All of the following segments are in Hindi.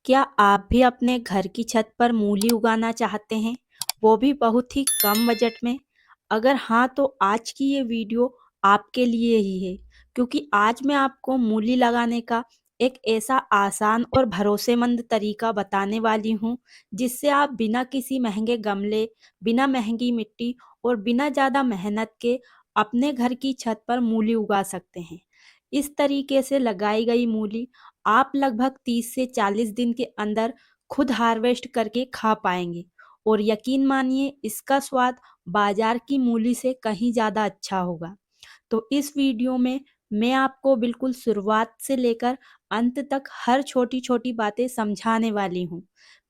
क्या आप भी अपने घर की छत पर मूली उगाना चाहते हैं, वो भी बहुत ही कम बजट में? अगर हाँ, तो आज की ये वीडियो आपके लिए ही है, क्योंकि आज मैं आपको मूली लगाने का एक ऐसा आसान और भरोसेमंद तरीका बताने वाली हूँ, जिससे आप बिना किसी महंगे गमले, बिना महंगी मिट्टी और बिना ज़्यादा मेहनत के अपने घर की छत पर मूली उगा सकते हैं। इस तरीके से लगाई गई मूली आप लगभग 30 से 40 दिन के अंदर खुद हार्वेस्ट करके खा पाएंगे और यकीन मानिए इसका स्वाद बाजार की मूली से कहीं ज़्यादा अच्छा होगा। तो इस वीडियो में मैं आपको बिल्कुल शुरुआत से लेकर अंत तक हर छोटी छोटी बातें समझाने वाली हूँ।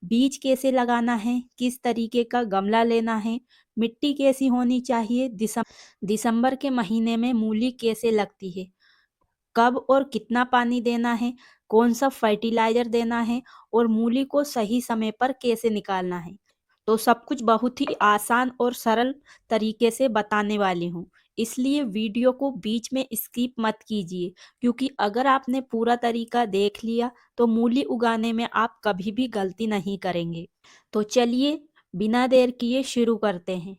बीज कैसे लगाना है, किस तरीके का गमला लेना है, मिट्टी कैसी होनी चाहिए, दिसंबर के महीने में मूली कैसे लगती है, कब और कितना पानी देना है, कौन सा फर्टिलाइज़र देना है और मूली को सही समय पर कैसे निकालना है। तो सब कुछ बहुत ही आसान और सरल तरीके से बताने वाली हूँ। इसलिए वीडियो को बीच में स्किप मत कीजिए, क्योंकि अगर आपने पूरा तरीका देख लिया तो मूली उगाने में आप कभी भी गलती नहीं करेंगे। तो चलिए बिना देर किए शुरू करते हैं।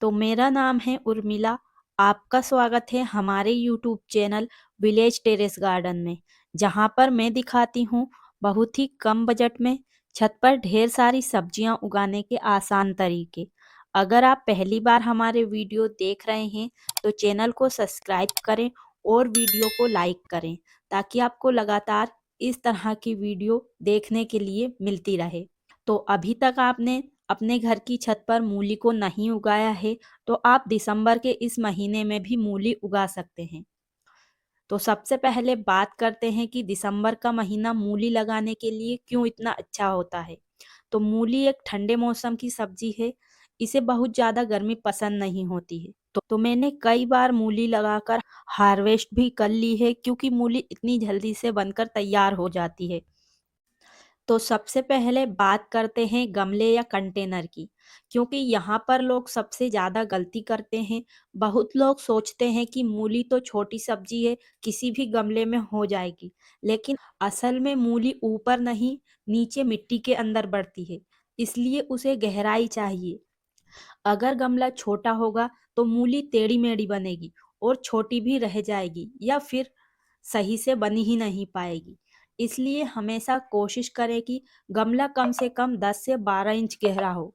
तो मेरा नाम है उर्मिला। आपका स्वागत है हमारे YouTube channel village terrace garden में, जहाँ पर मैं दिखाती हूँ बहुत ही कम बजट में छत पर ढेर सारी सब्जियां उगाने के आसान तरीके। अगर आप पहली बार हमारे वीडियो देख रहे हैं तो चैनल को सब्सक्राइब करें और वीडियो को लाइक करें, ताकि आपको लगातार इस तरह की वीडियो देखने के लिए मिलती रहे। तो अभी तक आपने अपने घर की छत पर मूली को नहीं उगाया है, तो आप दिसंबर के इस महीने में भी मूली उगा सकते हैं। तो सबसे पहले बात करते हैं कि दिसंबर का महीना मूली लगाने के लिए क्यों इतना अच्छा होता है। तो मूली एक ठंडे मौसम की सब्जी है, इसे बहुत ज़्यादा गर्मी पसंद नहीं होती है। तो मैंने कई बार मूली लगाकर हार्वेस्ट भी कर ली है, क्योंकि मूली इतनी जल्दी से बनकर तैयार हो जाती है। तो सबसे पहले बात करते हैं गमले या कंटेनर की, क्योंकि यहाँ पर लोग सबसे ज़्यादा गलती करते हैं। बहुत लोग सोचते हैं कि मूली तो छोटी सब्जी है, किसी भी गमले में हो जाएगी, लेकिन असल में मूली ऊपर नहीं, नीचे मिट्टी के अंदर बढ़ती है, इसलिए उसे गहराई चाहिए। अगर गमला छोटा होगा तो मूली टेढ़ी मेढ़ी बनेगी और छोटी भी रह जाएगी या फिर सही से बनी ही नहीं पाएगी। इसलिए हमेशा कोशिश करें कि गमला कम से कम 10 से 12 इंच गहरा हो।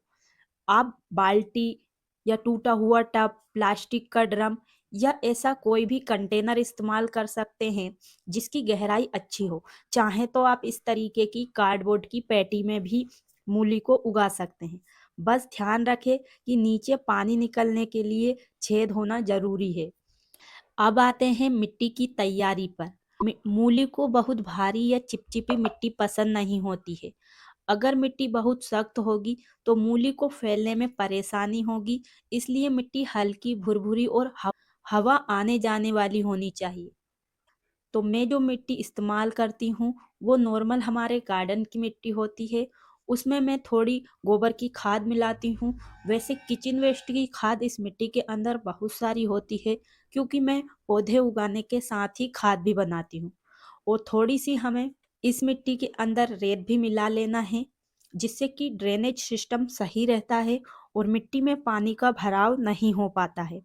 आप बाल्टी या टूटा हुआ टब, प्लास्टिक का ड्रम या ऐसा कोई भी कंटेनर इस्तेमाल कर सकते हैं जिसकी गहराई अच्छी हो। चाहे तो आप इस तरीके की कार्डबोर्ड की पेटी में भी मूली को उगा सकते हैं। बस ध्यान रखें कि नीचे पानी निकलने के लिए छेद होना जरूरी है। अब आते हैं मिट्टी की तैयारी पर। मूली को बहुत भारी या चिपचिपी मिट्टी पसंद नहीं होती है। अगर मिट्टी बहुत सख्त होगी तो मूली को फैलने में परेशानी होगी, इसलिए मिट्टी हल्की, भुरभुरी और हवा आने जाने वाली होनी चाहिए। तो मैं जो मिट्टी इस्तेमाल करती हूँ वो नॉर्मल हमारे गार्डन की मिट्टी होती है। उसमें मैं थोड़ी गोबर की खाद मिलाती हूँ। वैसे किचन वेस्ट की खाद इस मिट्टी के अंदर बहुत सारी होती है, क्योंकि मैं पौधे उगाने के साथ ही खाद भी बनाती हूँ। और थोड़ी सी हमें इस मिट्टी के अंदर रेत भी मिला लेना है, जिससे कि ड्रेनेज सिस्टम सही रहता है और मिट्टी में पानी का भराव नहीं हो पाता है।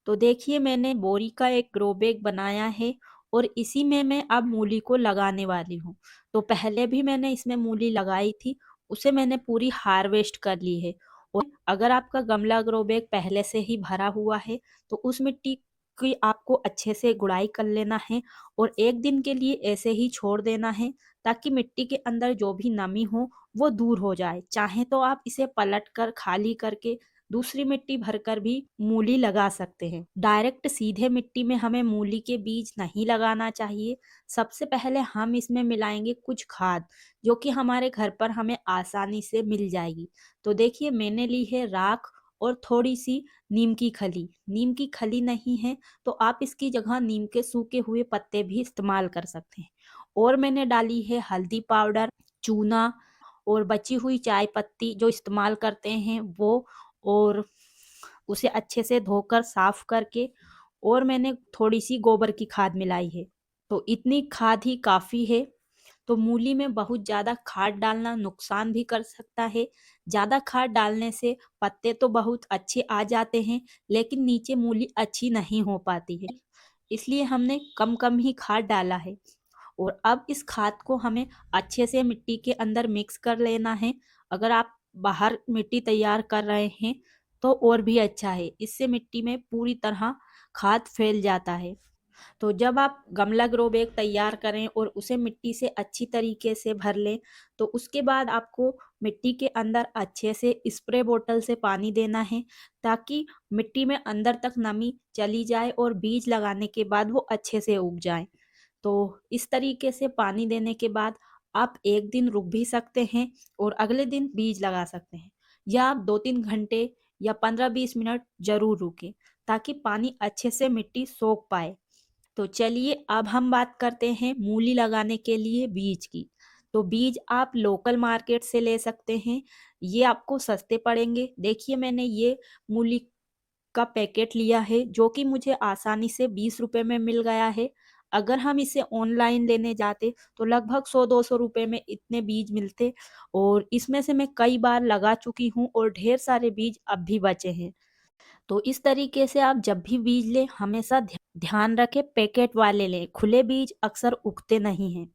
तो देखिए मैंने बोरी का एक ग्रो बैग बनाया है और इसी में मैं अब मूली को लगाने वाली हूँ। तो पहले भी मैंने इसमें मूली लगाई थी, उसे मैंने पूरी हार्वेस्ट कर ली है। और अगर आपका गमला ग्रो बैग पहले से ही भरा हुआ है तो उस मिट्टी की आपको अच्छे से गुड़ाई कर लेना है और एक दिन के लिए ऐसे ही छोड़ देना है, ताकि मिट्टी के अंदर जो भी नमी हो वो दूर हो जाए। चाहे तो आप इसे पलट कर खाली करके दूसरी मिट्टी भरकर भी मूली लगा सकते हैं। डायरेक्ट सीधे मिट्टी में हमें मूली के बीज नहीं लगाना चाहिए। सबसे पहले हम इसमें मिलाएंगे कुछ खाद, जो कि हमारे घर पर हमें आसानी से मिल जाएगी। तो देखिए मैंने ली है राख और थोड़ी सी नीम की खली। नीम की खली नहीं है तो आप इसकी जगह नीम के सूखे हुए पत्ते भी इस्तेमाल कर सकते हैं। और मैंने डाली है हल्दी पाउडर, चूना और बची हुई चाय पत्ती जो इस्तेमाल करते हैं वो, और उसे अच्छे से धोकर साफ करके, और मैंने थोड़ी सी गोबर की खाद मिलाई है। तो इतनी खाद ही काफ़ी है। तो मूली में बहुत ज़्यादा खाद डालना नुकसान भी कर सकता है। ज़्यादा खाद डालने से पत्ते तो बहुत अच्छे आ जाते हैं, लेकिन नीचे मूली अच्छी नहीं हो पाती है। इसलिए हमने कम-कम ही खाद डाला है। और अब इस खाद को हमें अच्छे से मिट्टी के अंदर मिक्स कर लेना है। अगर आप बाहर मिट्टी तैयार कर रहे हैं तो और भी अच्छा है, इससे मिट्टी में पूरी तरह खाद फैल जाता है। तो जब आप गमला ग्रो बैग तैयार करें और उसे मिट्टी से अच्छी तरीके से भर लें, तो उसके बाद आपको मिट्टी के अंदर अच्छे से स्प्रे बोतल से पानी देना है, ताकि मिट्टी में अंदर तक नमी चली जाए और बीज लगाने के बाद वो अच्छे से उग जाए। तो इस तरीके से पानी देने के बाद आप 1 दिन रुक भी सकते हैं और अगले दिन बीज लगा सकते हैं, या आप 2-3 घंटे या 15-20 मिनट ज़रूर रुकें, ताकि पानी अच्छे से मिट्टी सोख पाए। तो चलिए अब हम बात करते हैं मूली लगाने के लिए बीज की। तो बीज आप लोकल मार्केट से ले सकते हैं, ये आपको सस्ते पड़ेंगे। देखिए मैंने ये मूली का पैकेट लिया है, जो कि मुझे आसानी से 20 रुपए में मिल गया है। अगर हम इसे ऑनलाइन लेने जाते तो लगभग 100-200 रुपए में इतने बीज मिलते, और इसमें से मैं कई बार लगा चुकी हूँ और ढेर सारे बीज अब भी बचे हैं। तो इस तरीके से आप जब भी बीज लें, हमेशा ध्यान रखें पैकेट वाले लें, खुले बीज अक्सर उगते नहीं हैं।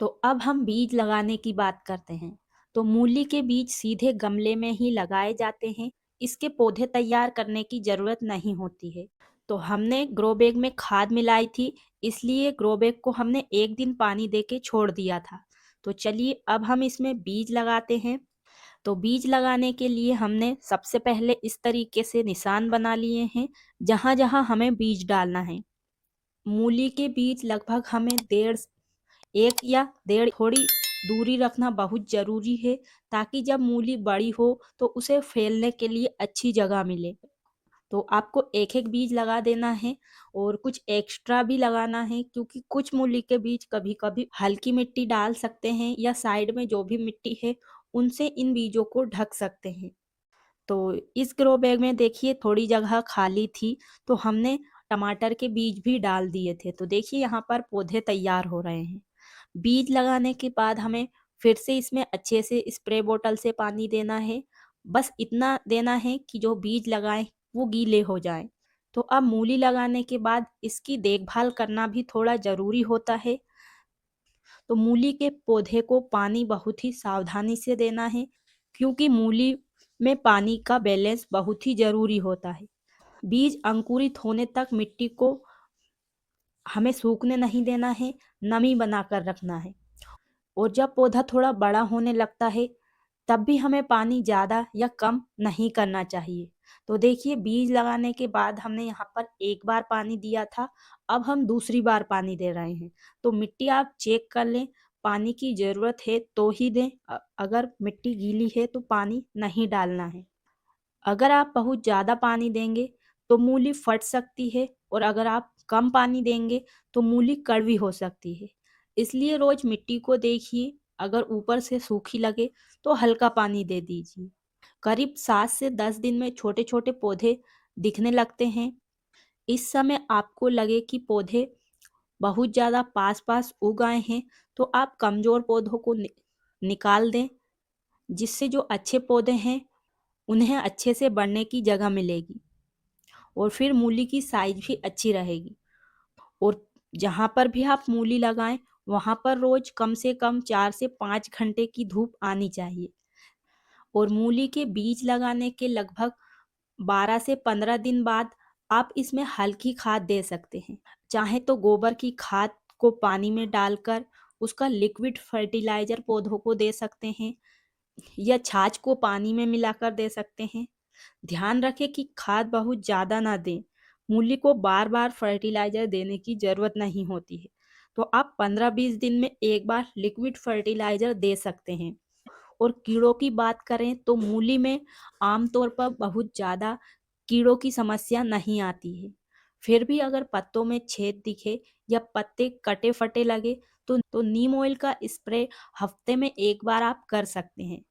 तो अब हम बीज लगाने की बात करते हैं। तो मूली के बीज सीधे गमले में ही लगाए जाते हैं, इसके पौधे तैयार करने की जरूरत नहीं होती है। तो हमने ग्रो बैग में खाद मिलाई थी, इसलिए ग्रो बैग को हमने 1 दिन पानी देके छोड़ दिया था। तो चलिए अब हम इसमें बीज लगाते हैं। तो बीज लगाने के लिए हमने सबसे पहले इस तरीके से निशान बना लिए हैं, जहाँ जहाँ हमें बीज डालना है। मूली के बीज लगभग हमें 1 या 1.5 थोड़ी दूरी रखना बहुत जरूरी है, ताकि जब मूली बड़ी हो तो उसे फैलने के लिए अच्छी जगह मिले। तो आपको एक एक बीज लगा देना है, और कुछ एक्स्ट्रा भी लगाना है, क्योंकि कुछ मूली के बीज कभी कभी हल्की मिट्टी डाल सकते हैं, या साइड में जो भी मिट्टी है उनसे इन बीजों को ढक सकते हैं। तो इस ग्रो बैग में देखिए थोड़ी जगह खाली थी, तो हमने टमाटर के बीज भी डाल दिए थे। तो देखिए यहाँ पर पौधे तैयार हो रहे हैं। बीज लगाने के बाद हमें फिर से इसमें अच्छे से स्प्रे बोतल से पानी देना है। बस इतना देना है कि जो बीज लगाएं वो गीले हो जाएं। तो अब मूली लगाने के बाद इसकी देखभाल करना भी थोड़ा जरूरी होता है। तो मूली के पौधे को पानी बहुत ही सावधानी से देना है, क्योंकि मूली में पानी का बैलेंस बहुत ही जरूरी होता है। बीज अंकुरित होने तक मिट्टी को हमें सूखने नहीं देना है, नमी बनाकर रखना है। और जब पौधा थोड़ा बड़ा होने लगता है, तब भी हमें पानी ज़्यादा या कम नहीं करना चाहिए। तो देखिए बीज लगाने के बाद हमने यहाँ पर 1 बार पानी दिया था, अब हम दूसरी बार पानी दे रहे हैं। तो मिट्टी आप चेक कर लें, पानी की ज़रूरत है तो ही दें, अगर मिट्टी गीली है तो पानी नहीं डालना है। अगर आप बहुत ज़्यादा पानी देंगे तो मूली फट सकती है, और अगर आप कम पानी देंगे तो मूली कड़वी हो सकती है। इसलिए रोज मिट्टी को देखिए, अगर ऊपर से सूखी लगे तो हल्का पानी दे दीजिए। करीब 7 से 10 दिन में छोटे छोटे पौधे दिखने लगते हैं। इस समय आपको लगे कि पौधे बहुत ज़्यादा पास पास उग आए हैं, तो आप कमज़ोर पौधों को निकाल दें, जिससे जो अच्छे पौधे हैं उन्हें अच्छे से बढ़ने की जगह मिलेगी, और फिर मूली की साइज भी अच्छी रहेगी। और जहाँ पर भी आप मूली लगाएं, वहाँ पर रोज कम से कम 4 से 5 घंटे की धूप आनी चाहिए। और मूली के बीज लगाने के लगभग 12 से 15 दिन बाद आप इसमें हल्की खाद दे सकते हैं। चाहे तो गोबर की खाद को पानी में डालकर उसका लिक्विड फर्टिलाइजर पौधों को दे सकते हैं, या छाछ को पानी में मिलाकर दे सकते हैं। ध्यान रखें कि खाद बहुत ज़्यादा ना दें। मूली को बार बार फर्टिलाइजर देने की ज़रूरत नहीं होती है। तो आप 15-20 दिन में एक बार लिक्विड फर्टिलाइजर दे सकते हैं। और कीड़ों की बात करें तो मूली में आमतौर पर बहुत ज़्यादा कीड़ों की समस्या नहीं आती है। फिर भी अगर पत्तों में छेद दिखे या पत्ते कटे फटे लगे, तो नीम ऑयल का स्प्रे हफ्ते में 1 बार आप कर सकते हैं।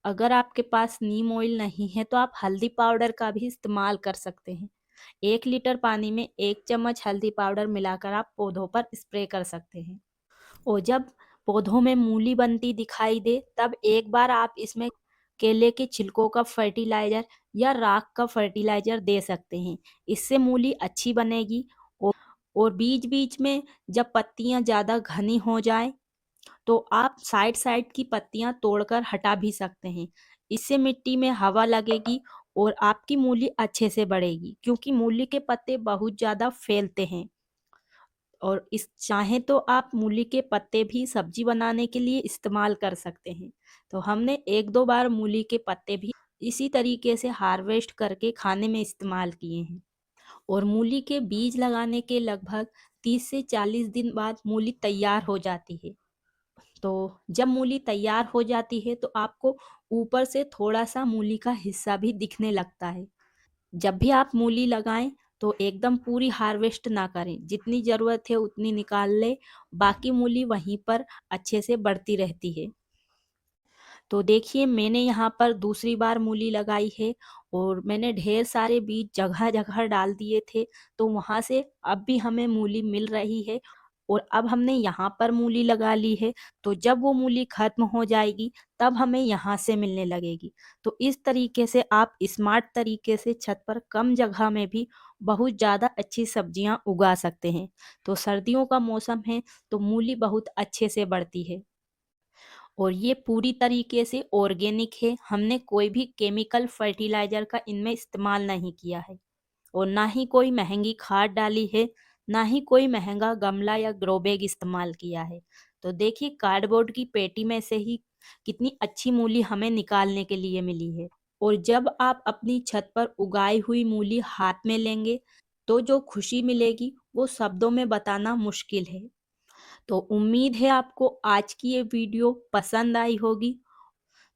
अगर आपके पास नीम ऑयल नहीं है तो आप हल्दी पाउडर का भी इस्तेमाल कर सकते हैं। 1 लीटर पानी में 1 चम्मच हल्दी पाउडर मिलाकर आप पौधों पर स्प्रे कर सकते हैं। और जब पौधों में मूली बनती दिखाई दे, तब एक बार आप इसमें केले के छिलकों का फर्टिलाइज़र या राख का फर्टिलाइज़र दे सकते हैं। इससे मूली अच्छी बनेगी। और बीच-बीच में जब पत्तियाँ ज़्यादा घनी हो जाएँ, तो आप साइड-साइड की पत्तियाँ तोड़कर हटा भी सकते हैं। इससे मिट्टी में हवा लगेगी और आपकी मूली अच्छे से बढ़ेगी, क्योंकि मूली के पत्ते बहुत ज़्यादा फैलते हैं। और इस चाहें तो आप मूली के पत्ते भी सब्जी बनाने के लिए इस्तेमाल कर सकते हैं। तो हमने 1-2 बार मूली के पत्ते भी इसी तरीके से हार्वेस्ट करके खाने में इस्तेमाल किए हैं। और मूली के बीज लगाने के लगभग 30 से 40 दिन बाद मूली तैयार हो जाती है। तो जब मूली तैयार हो जाती है तो आपको ऊपर से थोड़ा-सा मूली का हिस्सा भी दिखने लगता है। जब भी आप मूली लगाएँ तो एकदम पूरी हार्वेस्ट ना करें, जितनी ज़रूरत है उतनी निकाल लें, बाकी मूली वहीं पर अच्छे से बढ़ती रहती है। तो देखिए, मैंने यहाँ पर दूसरी बार मूली लगाई है और मैंने ढेर सारे बीज जगह-जगह डाल दिए थे, तो वहाँ से अब भी हमें मूली मिल रही है। और अब हमने यहाँ पर मूली लगा ली है, तो जब वो मूली खत्म हो जाएगी, तब हमें यहाँ से मिलने लगेगी। तो इस तरीके से आप स्मार्ट तरीके से छत पर कम जगह में भी बहुत ज़्यादा अच्छी सब्जियाँ उगा सकते हैं। तो सर्दियों का मौसम है, तो मूली बहुत अच्छे से बढ़ती है। और ये पूरी तरीके से ऑर्गेनिक है, हमने कोई भी केमिकल फर्टिलाइज़र का इनमें इस्तेमाल नहीं किया है। और ना ही कोई महँगी खाद डाली है, ना ही कोई महँगा गमला या ग्रो बैग इस्तेमाल किया है। तो देखिए, कार्डबोर्ड की पेटी में से ही कितनी अच्छी मूली हमें निकालने के लिए मिली है। और जब आप अपनी छत पर उगाई हुई मूली हाथ में लेंगे, तो जो खुशी मिलेगी वो शब्दों में बताना मुश्किल है। तो उम्मीद है आपको आज की ये वीडियो पसंद आई होगी।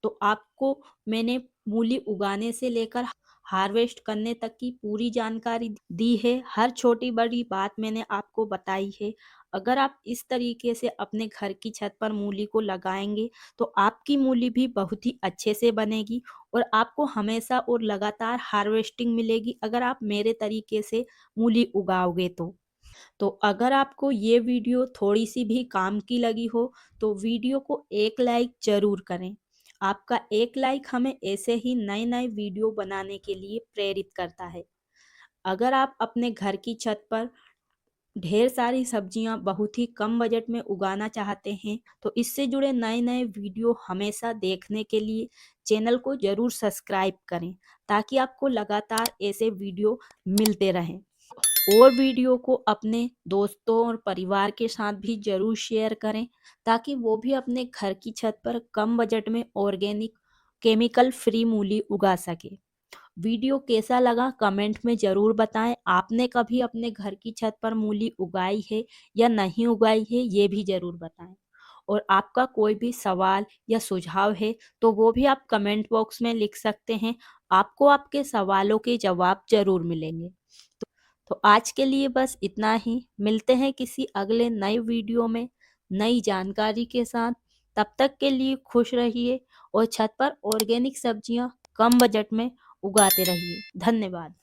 तो आपको मैंने मूली उगाने से लेकर हार्वेस्ट करने तक की पूरी जानकारी दी है। हर छोटी-बड़ी बात मैंने आपको बताई है। अगर आप इस तरीके से अपने घर की छत पर मूली को लगाएँगे, तो आपकी मूली भी बहुत ही अच्छे से बनेगी और आपको हमेशा और लगातार हार्वेस्टिंग मिलेगी, अगर आप मेरे तरीके से मूली उगाओगे तो। तो अगर आपको ये वीडियो थोड़ी-सी भी काम की लगी हो, तो वीडियो को एक लाइक ज़रूर करें। आपका एक लाइक हमें ऐसे ही नए-नए वीडियो बनाने के लिए प्रेरित करता है। अगर आप अपने घर की छत पर ढेर सारी सब्जियां बहुत ही कम बजट में उगाना चाहते हैं, तो इससे जुड़े नए-नए वीडियो हमेशा देखने के लिए चैनल को ज़रूर सब्सक्राइब करें, ताकि आपको लगातार ऐसे वीडियो मिलते रहें। और वीडियो को अपने दोस्तों और परिवार के साथ भी ज़रूर शेयर करें, ताकि वो भी अपने घर की छत पर कम बजट में ऑर्गेनिक केमिकल फ्री मूली उगा सके। वीडियो कैसा लगा कमेंट में ज़रूर बताएं। आपने कभी अपने घर की छत पर मूली उगाई है या नहीं उगाई है, ये भी ज़रूर बताएं। और आपका कोई भी सवाल या सुझाव है, तो वो भी आप कमेंट बॉक्स में लिख सकते हैं। आपको आपके सवालों के जवाब ज़रूर मिलेंगे। तो आज के लिए बस इतना ही। मिलते हैं किसी अगले नए वीडियो में नई जानकारी के साथ। तब तक के लिए खुश रहिए और छत पर ऑर्गेनिक सब्जियां कम बजट में उगाते रहिए। धन्यवाद।